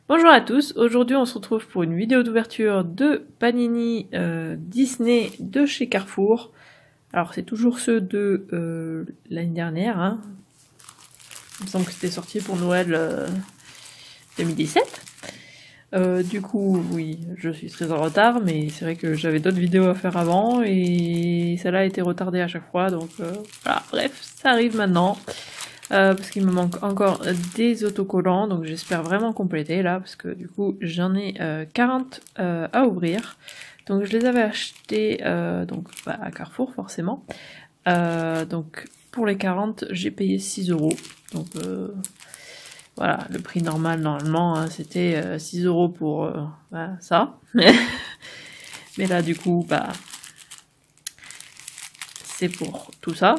Bonjour à tous, aujourd'hui on se retrouve pour une vidéo d'ouverture de Panini Disney de chez Carrefour. Alors c'est toujours ceux de l'année dernière, hein. Il me semble que c'était sorti pour Noël 2017. Du coup, oui, je suis très en retard, mais c'est vrai que j'avais d'autres vidéos à faire avant et celle-là a été retardée à chaque fois, donc voilà, bref, ça arrive maintenant. Parce qu'il me manque encore des autocollants, donc j'espère vraiment compléter là, parce que du coup j'en ai 40 à ouvrir. Donc je les avais achetés donc, à Carrefour forcément. Donc pour les 40 j'ai payé 6 €. Donc voilà, le prix normal normalement hein, c'était 6 € pour ça. Mais là du coup c'est pour tout ça.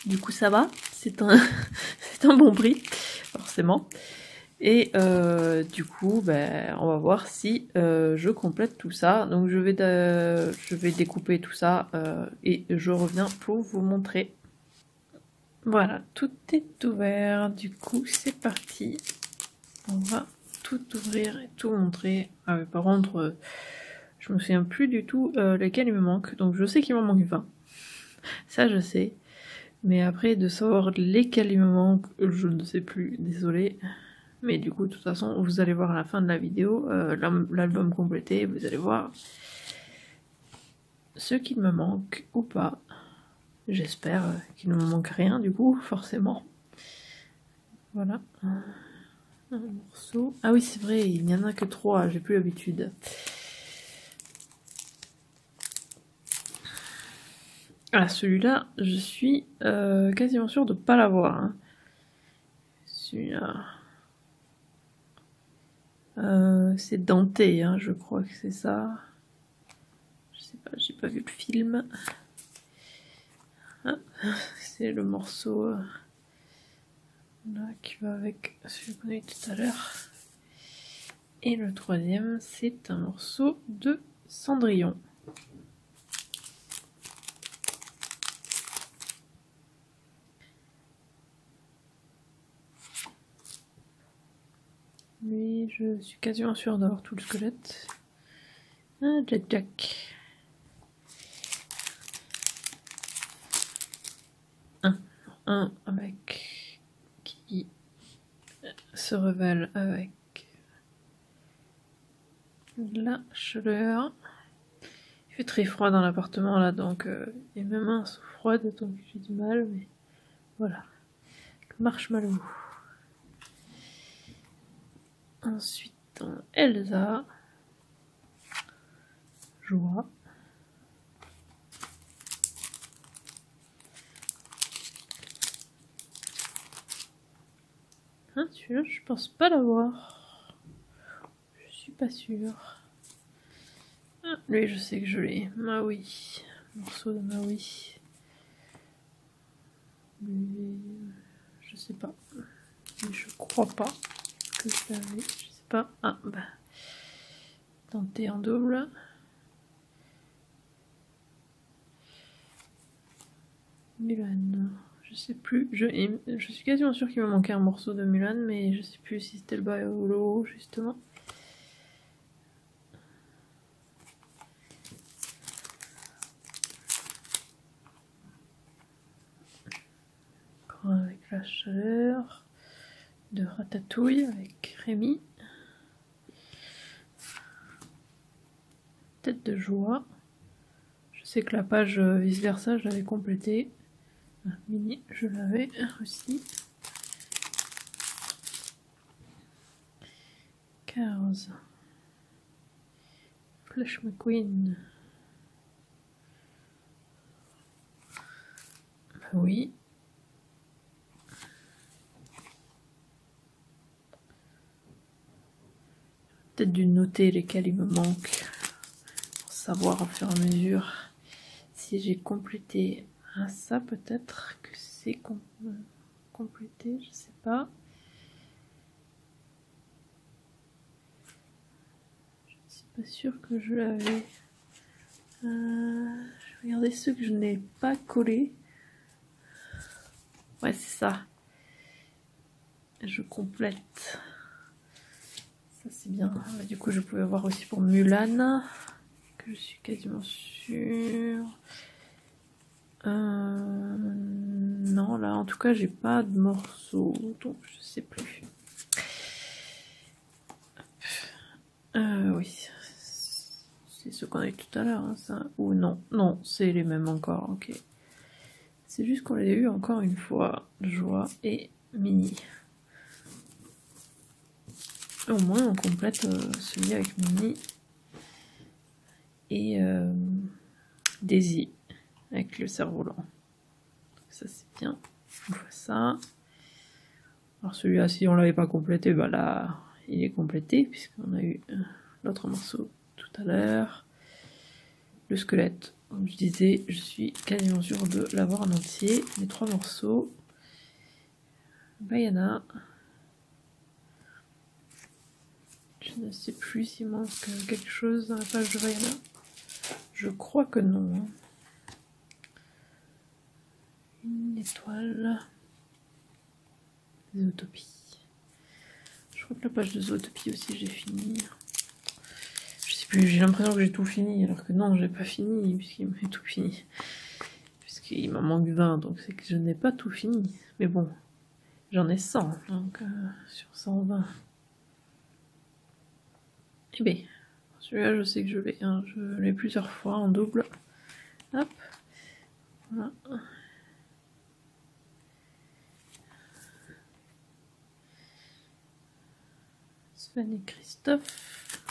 Du coup ça va, c'est un, c'est un bon prix, forcément. Et du coup, on va voir si je complète tout ça. Donc je vais découper tout ça et je reviens pour vous montrer. Voilà, tout est ouvert. Du coup, c'est parti. On va tout ouvrir et tout montrer. Ah oui, par contre, je me souviens plus du tout lesquels il me manque. Donc je sais qu'il m'en manque 20. Ça, je sais. Mais après, de savoir lesquels il me manque, je ne sais plus. Désolée. Mais du coup, de toute façon, vous allez voir à la fin de la vidéo l'album complété. Vous allez voir ce qu'il me manque ou pas. J'espère qu'il ne me manque rien, du coup, forcément. Voilà. Un morceau. Ah oui, c'est vrai, il n'y en a que 3. J'ai plus l'habitude. Ah, celui-là, je suis quasiment sûre de ne pas l'avoir. Hein. Celui-là. C'est Dante, hein, je crois que c'est ça. Je sais pas, j'ai pas vu le film. Ah, c'est le morceau là qui va avec celui qu'on a eu tout à l'heure. Et le troisième, c'est un morceau de Cendrillon. Mais je suis quasiment sûre d'avoir tout le squelette. Ah, Jet Jack. Un avec qui se révèle avec la chaleur. Il fait très froid dans l'appartement là, donc et mes mains sont froides, donc j'ai du mal, mais voilà. Marshmallow. Ensuite, Elsa. Joie. Ah, celui-là, je pense pas l'avoir. Je suis pas sûre. Ah, lui, je sais que je l'ai. Maui. Morceau de Maui. Lui, je sais pas. Mais je crois pas que je l'avais. Je sais pas. Ah, Tenter en double. Mulan. Je sais plus. Je suis quasiment sûre qu'il me manquait un morceau de Mulan, mais je sais plus si c'était le bas ou le haut, justement. Avec la chaleur de Ratatouille avec Rémi. Tête de joie. Je sais que la page vice versa, je l'avais complétée. Mini, je l'avais aussi. 15. Flash McQueen. Oui. Peut-être dû noter lesquels il me manque pour savoir au fur et à mesure si j'ai complété. Ah, ça peut-être que c'est complété, je sais pas. Je suis pas sûre que je l'avais. Je vais regarder ceux que je n'ai pas collés. Ouais, c'est ça. Je complète. c'est bien. Du coup, je pouvais avoir aussi pour Mulan, que je suis quasiment sûre. Non, là, en tout cas, j'ai pas de morceaux, donc je sais plus. Oui, c'est ce qu'on a eu tout à l'heure, hein, ça. Ou non, non, c'est les mêmes encore, ok. C'est juste qu'on les a eu encore une fois, Joie et Mini. Au moins, on complète celui avec Mini et Daisy avec le cerf-volant. Ça, c'est bien. On fait ça. Alors celui-là, si on l'avait pas complété, bah là, il est complété, puisqu'on a eu l'autre morceau tout à l'heure. Le squelette, comme je disais, je suis quasiment sûre de l'avoir en entier. Les 3 morceaux. Vaiana. Je ne sais plus s'il manque quelque chose dans la page de Vaiana. Je crois que non. Hein. Une étoile. Zootopie. Je crois que la page de Zootopie aussi, j'ai fini. Je sais plus, j'ai l'impression que j'ai tout fini, alors que non, j'ai pas fini, puisqu'il m'a tout fini. Puisqu'il m'en manque 20, donc c'est que je n'ai pas tout fini. Mais bon, j'en ai 100, donc sur 120. Eh bien, celui-là, je sais que je l'ai. Hein, je l'ai plusieurs fois en double. Hop. Voilà. Sven et Christophe.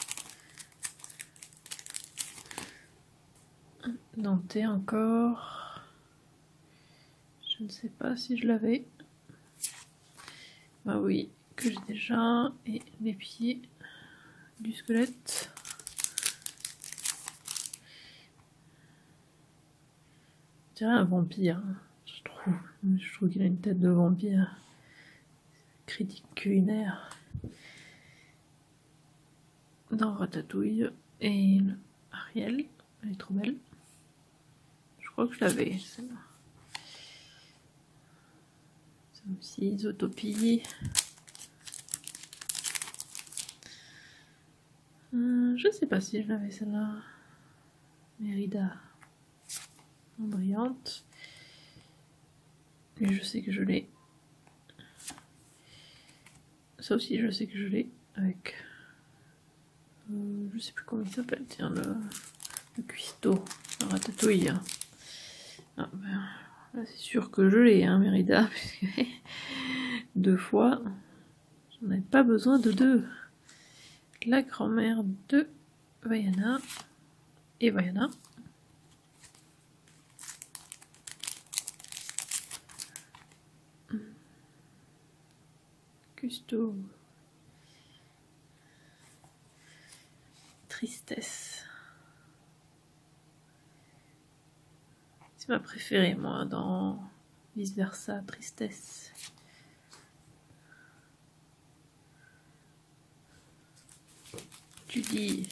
Dante encore. Je ne sais pas si je l'avais. Bah oui, que j'ai déjà. Et les pieds du squelette. C'est un vampire, je trouve. Je trouve qu'il a une tête de vampire. Critique culinaire. Dans Ratatouille. Et Ariel, elle est trop belle. Je crois que je l'avais, celle-là. Ça aussi, Zootopie. Je sais pas si je l'avais celle-là. Mérida. Brillante. Et je sais que je l'ai. Ça aussi, je sais que je l'ai avec. Je sais plus comment il s'appelle, tiens, le cuistot, le ratatouille. Ah, ben, là, c'est sûr que je l'ai, hein, Mérida, puisque 2 fois, j'en avais pas besoin de 2. La grand-mère de Vaiana et Vaiana. Custo. Tristesse. C'est ma préférée, moi, dans Vice Versa, Tristesse. Tu dis.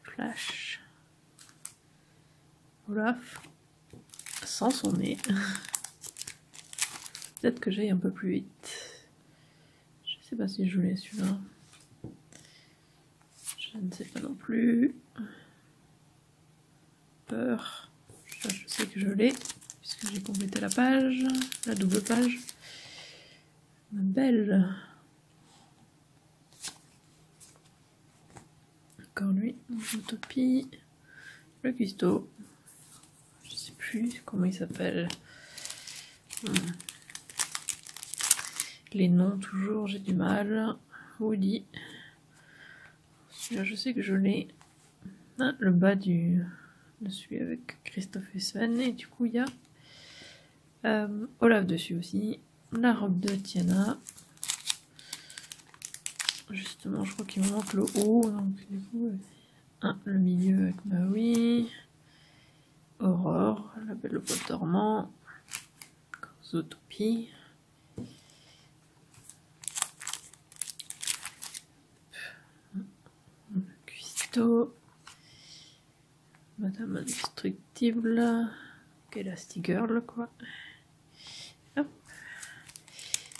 Flash. Olaf. Sans son nez. Peut-être que j'aille un peu plus vite. Je sais pas si je l'ai celui-là. Je ne sais pas non plus. Peur. Ça, je sais que je l'ai, puisque j'ai complété la page, la double page. Belle. Encore lui, Utopie. Le cuistot. Je sais plus comment il s'appelle. Les noms, toujours, j'ai du mal. Woody. Celui-là, je sais que je l'ai. Ah, le bas de celui avec Christophe et Sven. Et du coup, il y a Olaf dessus aussi. La robe de Tiana. Justement, je crois qu'il me manque le haut. Donc, du coup, le milieu avec Maui. Aurore, la belle au pote dormant. Zootopie. Le cuistot. Gusto, Madame Indestructible, Elastigirl quoi. Hop.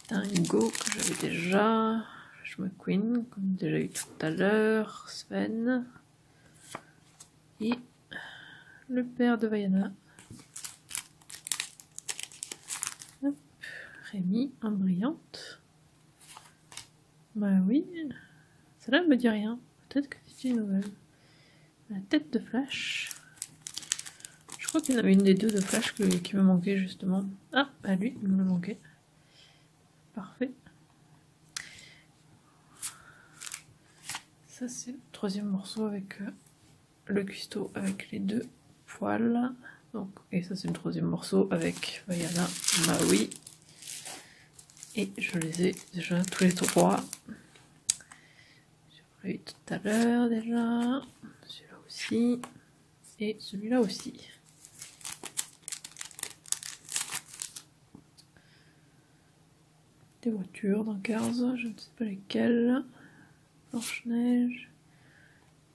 Dingo que j'avais déjà, Flash McQueen comme déjà eu tout à l'heure, Sven et le père de Vaiana. Hop. Rémi en brillante. Bah oui, celle-là me dit rien. Peut-être que c'est une nouvelle. La tête de Flash. Je crois qu'il y en avait une des deux de Flash qui me manquait justement. Ah, bah lui, il me manquait. Parfait. Ça c'est le troisième morceau avec le cuistot avec les deux poils. Donc, et ça c'est le troisième morceau avec Vaiana, Maui. Et je les ai déjà tous les trois. J'ai eu tout à l'heure déjà. Celui-là aussi. Et celui-là aussi. Des voitures dans Cars, je ne sais pas lesquelles. Blanche-Neige.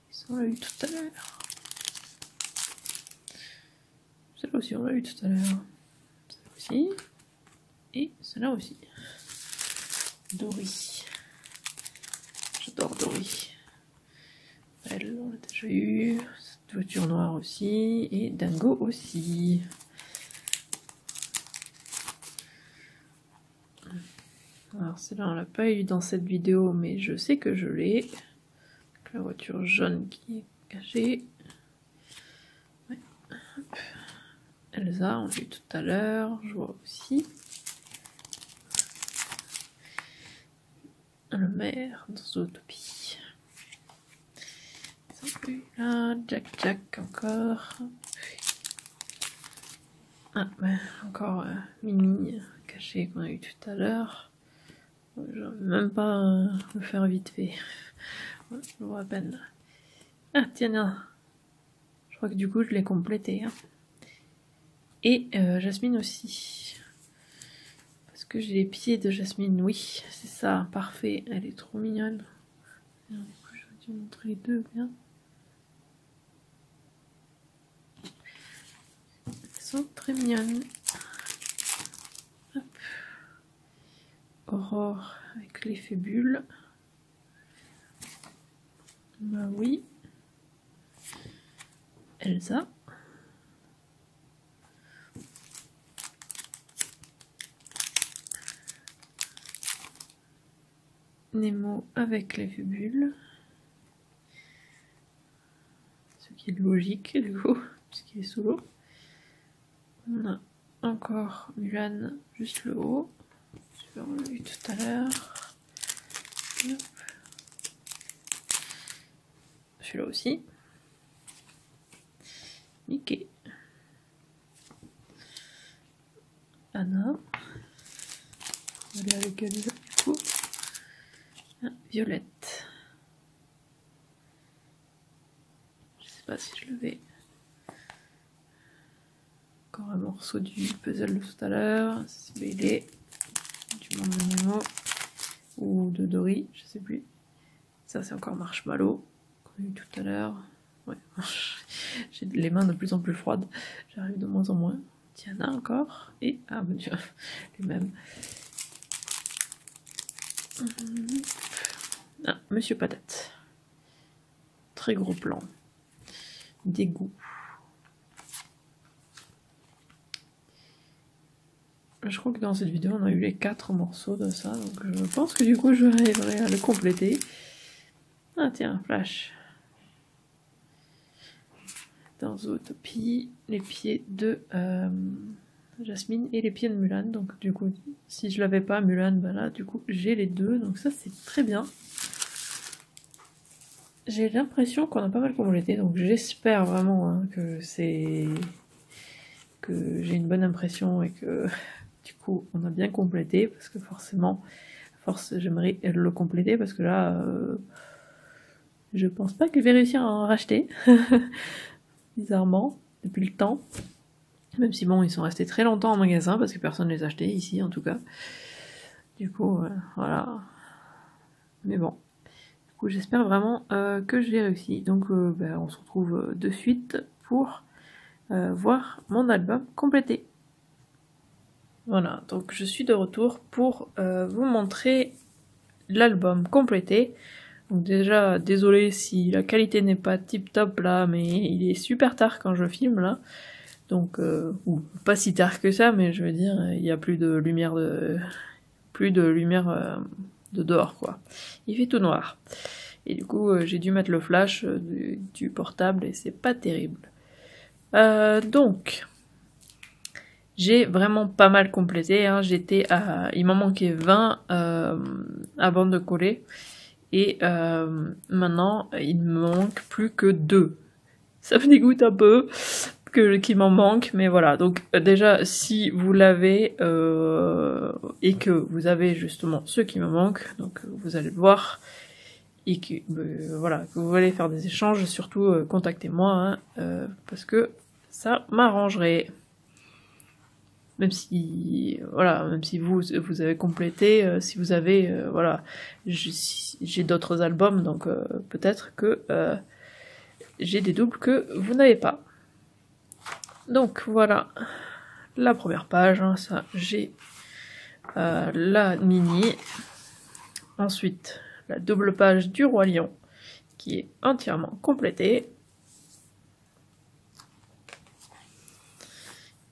Ils sont là eu tout à l'heure. Celle-là aussi, on l'a eu tout à l'heure. Celle-là aussi. Et celle-là aussi. Dory. J'adore Dory. Elle, on l'a déjà eu. Cette voiture noire aussi. Et Dingo aussi. Alors celle-là, on l'a pas eu dans cette vidéo, mais je sais que je l'ai. La voiture jaune qui est cachée. Ouais. Elsa, on l'a eu tout à l'heure. Je vois aussi. Le maire dans Zootopie. Là, Jack encore. Ah, ouais, encore Mimi caché qu'on a eu tout à l'heure. Je vais même pas le faire vite fait. Ouais, je vois à peine. Ah, tiens, là. Je crois que du coup, je l'ai complété. Hein. Et Jasmine aussi. Parce que j'ai les pieds de Jasmine. Oui, c'est ça, parfait. Elle est trop mignonne. Alors, du coup, j'aurais dû montrer les deux bien. Elles sont très mignonnes. Hop. Aurore avec l'effet bulle. Bah oui. Elsa. Nemo avec l'effet bulle. Ce qui est logique du coup, puisqu'il est sous l'eau. On a encore Mulan, juste le haut. On l'a vu tout à l'heure. Celui-là aussi. Mickey. Anna. On va aller avec elle du coup. Ah, Violette. Je sais pas si je le vais. Encore un morceau du puzzle de tout à l'heure. C'est Bélé. Du monde de Nemo. Ou de Dory, je sais plus. Ça c'est encore Marshmallow. Qu'on a eu tout à l'heure. Ouais. J'ai les mains de plus en plus froides. J'arrive de moins en moins. Tiana encore. Et ah mon dieu, les mêmes. Ah, Monsieur Patate. Très gros plan. Dégoût. Je crois que dans cette vidéo on a eu les 4 morceaux de ça, donc je pense que du coup je arriverai à le compléter. Ah tiens, Flash. Dans Zootopie, les pieds de Jasmine et les pieds de Mulan, donc du coup si je l'avais pas Mulan, bah là du coup j'ai les deux, donc ça c'est très bien. J'ai l'impression qu'on a pas mal complété, donc j'espère vraiment hein, que j'ai une bonne impression et que du coup on a bien complété, parce que forcément à force j'aimerais le compléter, parce que là je pense pas que je vais réussir à en racheter bizarrement depuis le temps, même si bon ils sont restés très longtemps en magasin parce que personne les achetait ici en tout cas, du coup voilà, mais bon, du coup, j'espère vraiment que j'ai réussi. Donc, on se retrouve de suite pour voir mon album complété. Voilà, donc je suis de retour pour vous montrer l'album complété. Donc déjà, désolé si la qualité n'est pas tip top là, mais il est super tard quand je filme là. Donc, ou pas si tard que ça, mais je veux dire, il n'y a plus de lumière de dehors quoi. Il fait tout noir. Et du coup, j'ai dû mettre le flash du portable et c'est pas terrible. Donc, j'ai vraiment pas mal complété, hein. Il m'en manquait 20 avant de coller. Et maintenant, il me manque plus que 2. Ça me dégoûte un peu qu'il m'en manque, mais voilà. Donc déjà, si vous l'avez et que vous avez justement ceux qui me manquent, donc vous allez le voir, et que voilà, que vous voulez faire des échanges, surtout contactez-moi, hein, parce que ça m'arrangerait. Même si voilà, même si vous avez complété, si vous avez voilà, j'ai d'autres albums, donc peut-être que j'ai des doubles que vous n'avez pas. Donc voilà la première page, hein, ça j'ai la mini, ensuite la double page du Roi Lion qui est entièrement complétée.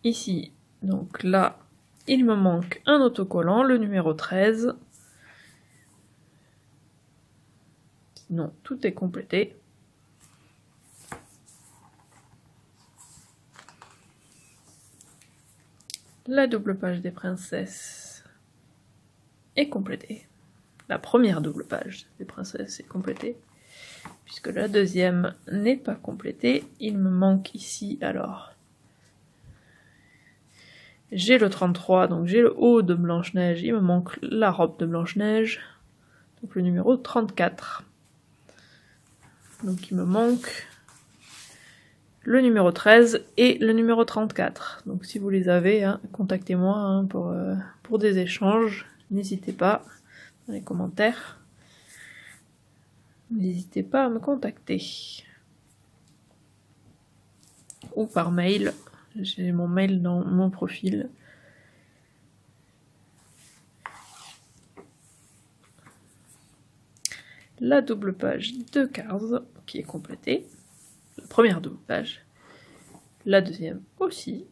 Ici, donc là, il me manque un autocollant, le numéro 13. Sinon, tout est complété. La double page des princesses est complétée. La première double page des princesses est complétée. Puisque la deuxième n'est pas complétée, il me manque ici alors. J'ai le 33, donc j'ai le haut de Blanche-Neige, il me manque la robe de Blanche-Neige, donc le numéro 34. Donc il me manque le numéro 13 et le numéro 34. Donc si vous les avez, hein, contactez-moi hein, pour des échanges, n'hésitez pas dans les commentaires. N'hésitez pas à me contacter. Ou par mail. J'ai mon mail dans mon profil. La double page de Cars qui est complétée. La première double page. La deuxième aussi.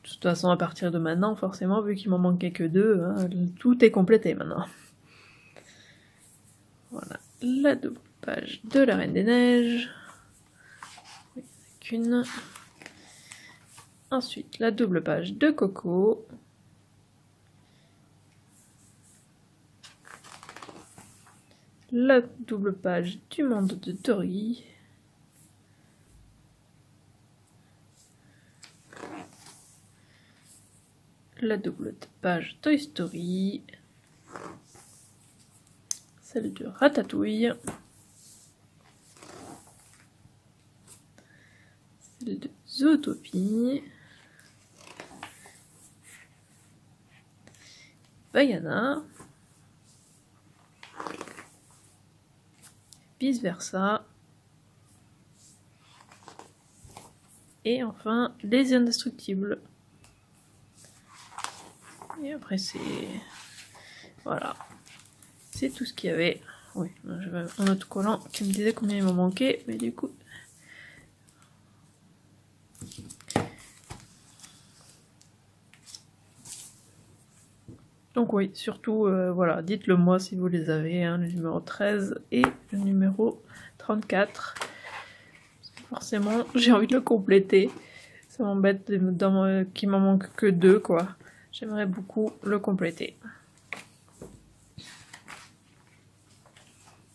De toute façon, à partir de maintenant, forcément, vu qu'il m'en manquait que 2, hein, tout est complété maintenant. Voilà. La double page de la Reine des Neiges. Oui, qu'une. Ensuite, la double page de Coco. La double page du monde de Dory. La double page Toy Story. Celle de Ratatouille. Celle de Zootopie. Vaiana. Vice versa. Et enfin, les indestructibles. Et après c'est... Voilà. C'est tout ce qu'il y avait. Oui, j'avais un autre collant qui me disait combien il m'en manquait, mais du coup... Donc oui, surtout, voilà, dites-le moi si vous les avez, hein, le numéro 13 et le numéro 34. Parce que forcément, j'ai envie de le compléter. Ça m'embête qu'il m'en manque que 2, quoi. J'aimerais beaucoup le compléter.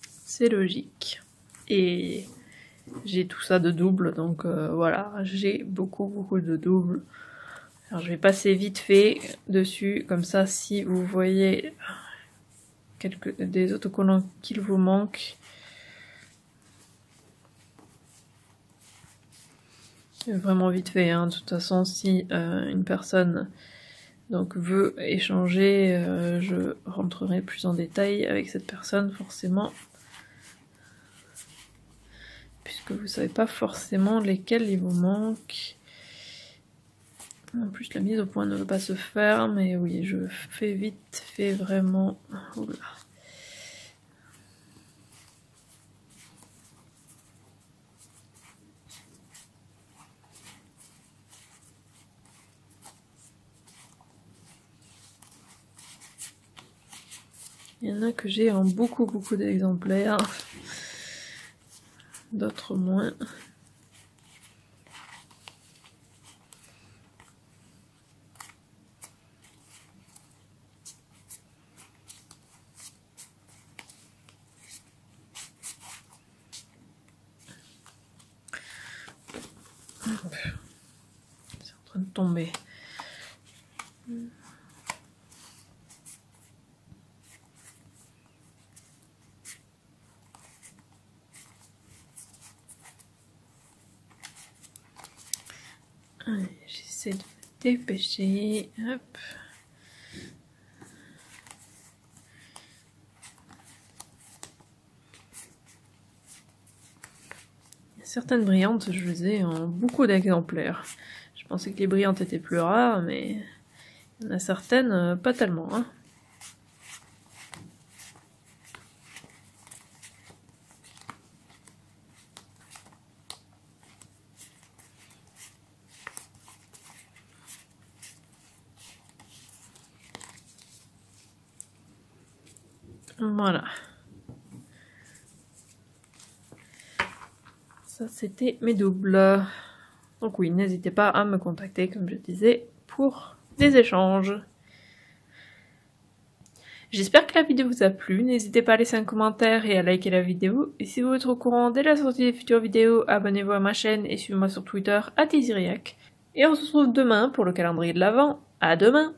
C'est logique. Et j'ai tout ça de double, donc voilà, j'ai beaucoup de doubles. Alors je vais passer vite fait dessus, comme ça si vous voyez des autocollants qu'il vous manque, vraiment vite fait, hein. De toute façon si une personne donc veut échanger, je rentrerai plus en détail avec cette personne forcément, puisque vous savez pas forcément lesquels il vous manque. En plus la mise au point ne veut pas se faire, mais oui, je fais vite, fais vraiment... Oula. Il y en a que j'ai en beaucoup d'exemplaires, d'autres moins. C'est en train de tomber. Allez, j'essaie de me dépêcher. Hop. Certaines brillantes, je les ai en beaucoup d'exemplaires. Je pensais que les brillantes étaient plus rares, mais il y en a certaines, pas tellement. Hein. Voilà. Ça, c'était mes doubles. Donc oui, n'hésitez pas à me contacter, comme je disais, pour des échanges. J'espère que la vidéo vous a plu, n'hésitez pas à laisser un commentaire et à liker la vidéo. Et si vous voulez être au courant dès la sortie des futures vidéos, abonnez-vous à ma chaîne et suivez-moi sur Twitter @Iziriac. Et on se retrouve demain pour le calendrier de l'Avent. À demain!